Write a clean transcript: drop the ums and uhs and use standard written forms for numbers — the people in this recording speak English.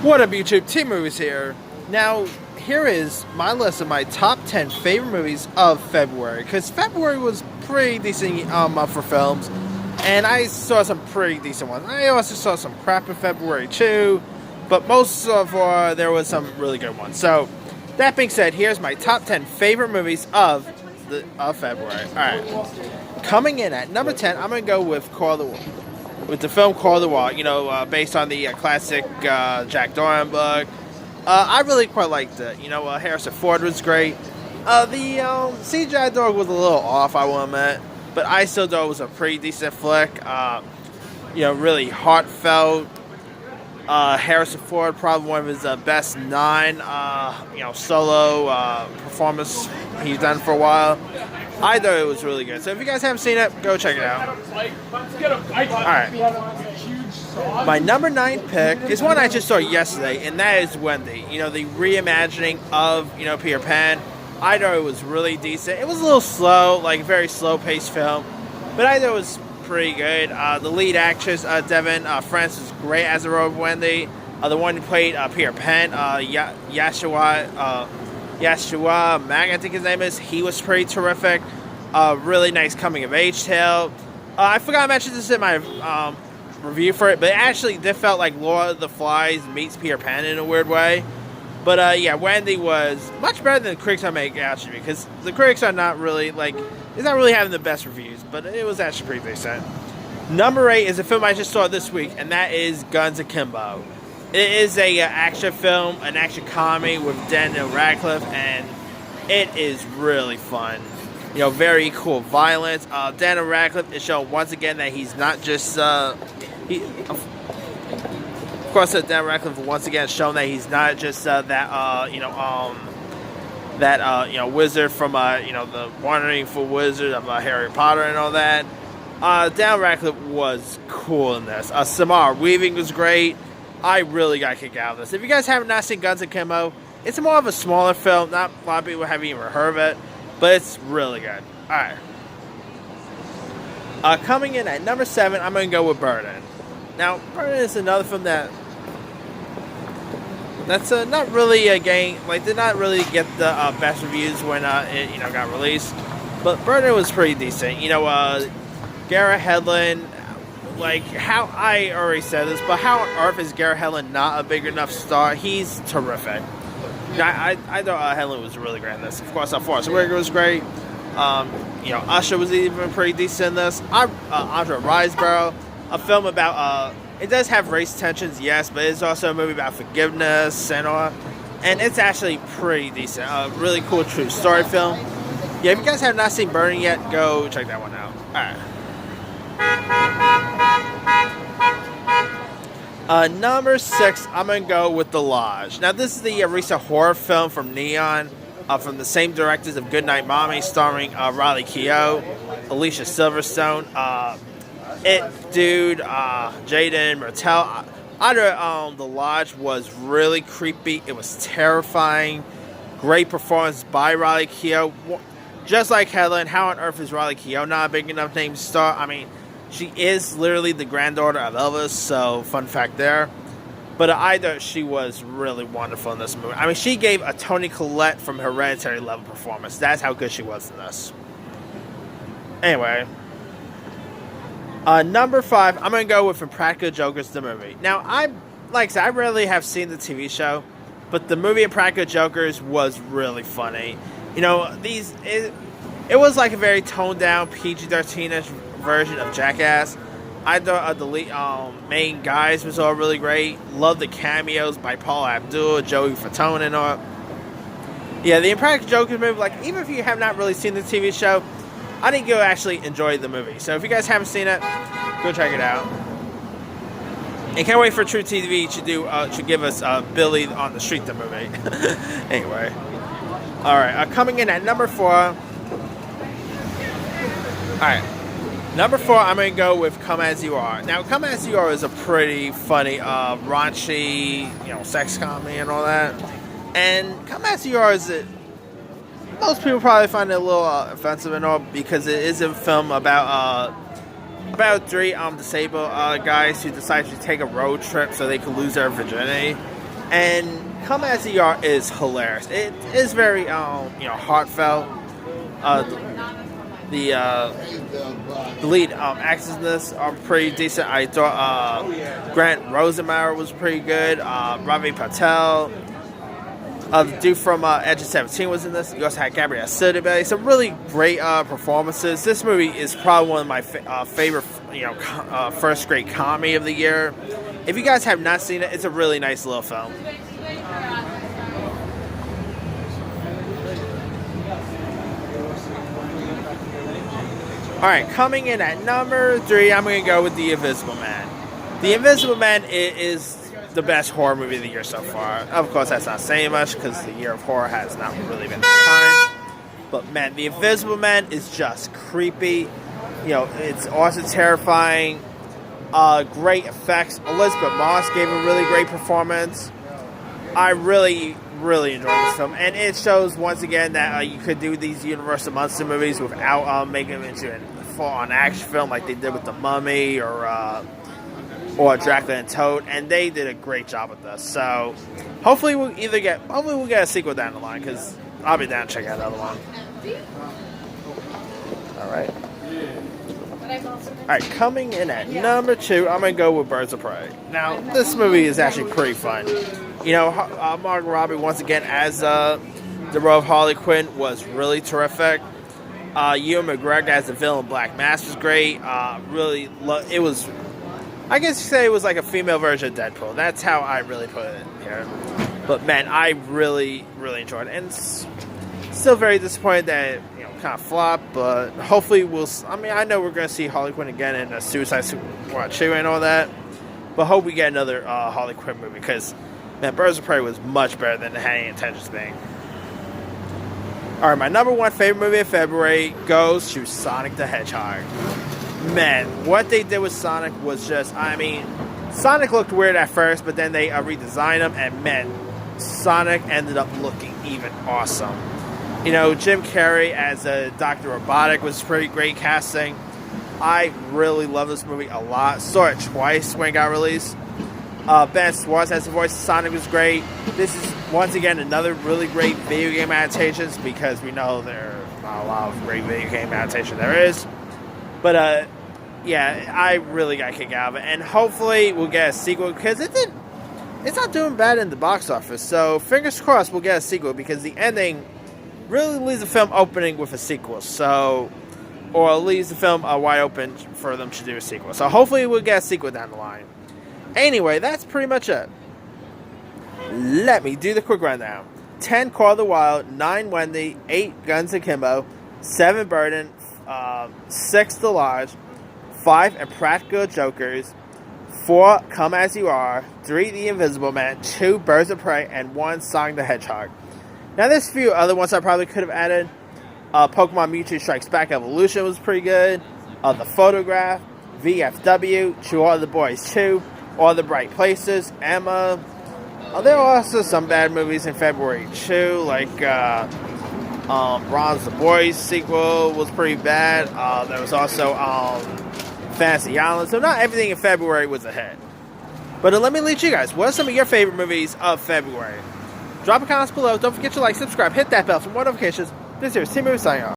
What up, YouTube? T-Movies here. Now, here is my list of my top 10 favorite movies of February. Because February was pretty decent month for films. And I saw some pretty decent ones. I also saw some crap in February too. But most of there was some really good ones. So, that being said, here's my top 10 favorite movies of February. Alright. Coming in at number 10, I'm going to go with the film Call the Wall, based on the classic Jack Doran book. I really quite liked it. Harrison Ford was great. The CGI dog was a little off, I will admit, but I still thought it was a pretty decent flick. Really heartfelt. Harrison Ford, probably one of his best solo performance he's done for a while. I thought it was really good. So if you guys haven't seen it, go check it out. Alright. My number 9 pick is one I just saw yesterday, and that is Wendy. The reimagining of, Peter Pan. I thought it was really decent. It was a little slow, like a very slow-paced film, but I thought it was pretty good. The lead actress, Devin Francis, was great as the role of Wendy. The one who played Peter Pan, Yashua Mag, I think his name is. He was pretty terrific. Really nice coming-of-age tale. I forgot to mention this in my review for it, but it actually did felt like Lord of the Flies meets Peter Pan in a weird way. But Wendy was much better than the critics are making out to be, because the critics are not really, it's not really having the best reviews, but it was actually pretty decent. Number 8 is a film I just saw this week, and that is Guns Akimbo. It is a action film, an action comedy with Daniel Radcliffe, and it is really fun. Very cool violence. Daniel Radcliffe is shown once again that he's not just Daniel Radcliffe once again shown that he's not just wizard from the Wonderful Wizard of Harry Potter and all that. Daniel Radcliffe was cool in this. Samara Weaving was great. I really got a kick out of this. If you guys have not seen Guns Akimbo, it's more of a smaller film. Not a lot of people haven't even heard of it, but it's really good. Alright. Coming in at number 7, I'm going to go with Burden. Now, Burden is another film that's not really a game. Did not really get the best reviews when it got released. But Burden was pretty decent. Garrett Hedlund. How I already said this, but how on earth is Garrett Hedlund not a big enough star? He's terrific. I thought Hedlund was really great in this. Of course, Forrest Whitaker was great. Usher was even pretty decent in this. Andre Riseborough, a film about it does have race tensions, yes, but it's also a movie about forgiveness and all. And it's actually pretty decent. A really cool true story film. Yeah, if you guys have not seen Burning yet, go check that one out. Alright. Number 6, I'm going to go with The Lodge. Now, this is the recent horror film from Neon, from the same directors of Goodnight Mommy, starring Riley Keough, Alicia Silverstone, Jaden Martell. The Lodge was really creepy. It was terrifying. Great performance by Riley Keough. Just like Helen, how on earth is Riley Keough not a big enough name to star? I mean, she is literally the granddaughter of Elvis, so fun fact there. But I thought she was really wonderful in this movie. I mean, she gave a Toni Collette from Hereditary level performance. That's how good she was in this. Anyway. Number 5, I'm going to go with Impractical Jokers, the movie. Now, I rarely have seen the TV show, but the movie Impractical Jokers was really funny. It was like a very toned-down PG-13-ish version of Jackass. I thought the main guys was all really great. Love the cameos by Paula Abdul, Joey Fatone, and all. Yeah, the Impractical Jokers movie, even if you have not really seen the TV show, I think you'll actually enjoy the movie. So if you guys haven't seen it, go check it out. And can't wait for True TV to give us Billy on the Street, the movie. Anyway. Alright, coming in at number 4. Alright. Number 4, I'm going to go with Come As You Are. Now, Come As You Are is a pretty funny, raunchy, sex comedy and all that. And Come As You Are is most people probably find it a little offensive and all, because it is a film about 3 disabled guys who decide to take a road trip so they could lose their virginity. And Come As You Are is hilarious. It is very heartfelt. The lead actors in this are pretty decent. I thought Grant Rosenmauer was pretty good. Ravi Patel, the dude from Edge of 17 was in this. You also had Gabrielle Sidibe. Some really great performances. This movie is probably one of my favorite, first great comedy of the year. If you guys have not seen it, it's a really nice little film. Alright, coming in at number 3, I'm going to go with The Invisible Man. The Invisible Man is the best horror movie of the year so far. Of course, that's not saying much because the year of horror has not really been that kind. But man, The Invisible Man is just creepy. It's also terrifying. Great effects. Elizabeth Moss gave a really great performance. I really enjoyed this film, and it shows once again that you could do these Universal Monster movies without making them into a full-on action film like they did with The Mummy or Dracula and Toad, and they did a great job with this. So hopefully we'll get a sequel down the line, because I'll be down to check out that one. Alright, coming in at number 2, I'm going to go with Birds of Prey. Now, this movie is actually pretty fun. Margot Robbie, once again, as the role of Harley Quinn, was really terrific. Ewan McGregor as the villain Black Mass was great. It was, I guess you say it was like a female version of Deadpool. That's how I really put it here. But man, I really enjoyed it. And it's still very disappointed that it, kind of flopped, but hopefully I know we're going to see Harley Quinn again in a Suicide Squad 2 and all that. But hope we get another Harley Quinn movie, because man, Birds of Prey was much better than it had any intentions being. Alright, my number 1 favorite movie of February goes to Sonic the Hedgehog. Man, what they did with Sonic was just, Sonic looked weird at first, but then they redesigned him, and man, Sonic ended up looking even awesome. Jim Carrey as Dr. Robotic was pretty great casting. I really love this movie a lot. Saw it twice when it got released. Ben Schwartz as the voice of Sonic was great. This is, once again, another really great video game adaptations, because we know there are not a lot of great video game adaptations there is. But, I really got a kick out of it. And hopefully we'll get a sequel, because it's not doing bad in the box office. So, fingers crossed we'll get a sequel, because the ending really leaves the film opening with a sequel. So, or leaves the film wide open for them to do a sequel. So, hopefully we'll get a sequel down the line. Anyway, that's pretty much it. Let me do the quick rundown. 10, Call of the Wild. 9, Wendy. 8, Guns Akimbo. 7, Burden. 6, The Lodge. 5, Impractical Jokers. 4, Come As You Are. 3, The Invisible Man. 2, Birds of Prey. And 1, Sonic the Hedgehog. Now, there's a few other ones I probably could have added. Pokemon Mewtwo Strikes Back Evolution was pretty good. The Photograph. VFW. To All the Boys 2. All the Bright Places. Emma. There are also some bad movies in February too, like Bronze the Boys sequel was pretty bad. There was also Fantasy Island. So not everything in February was a hit. But let me lead you guys. What are some of your favorite movies of February? Drop a comment below. Don't forget to like, subscribe, hit that bell for more notifications. This is Team Movie signing off.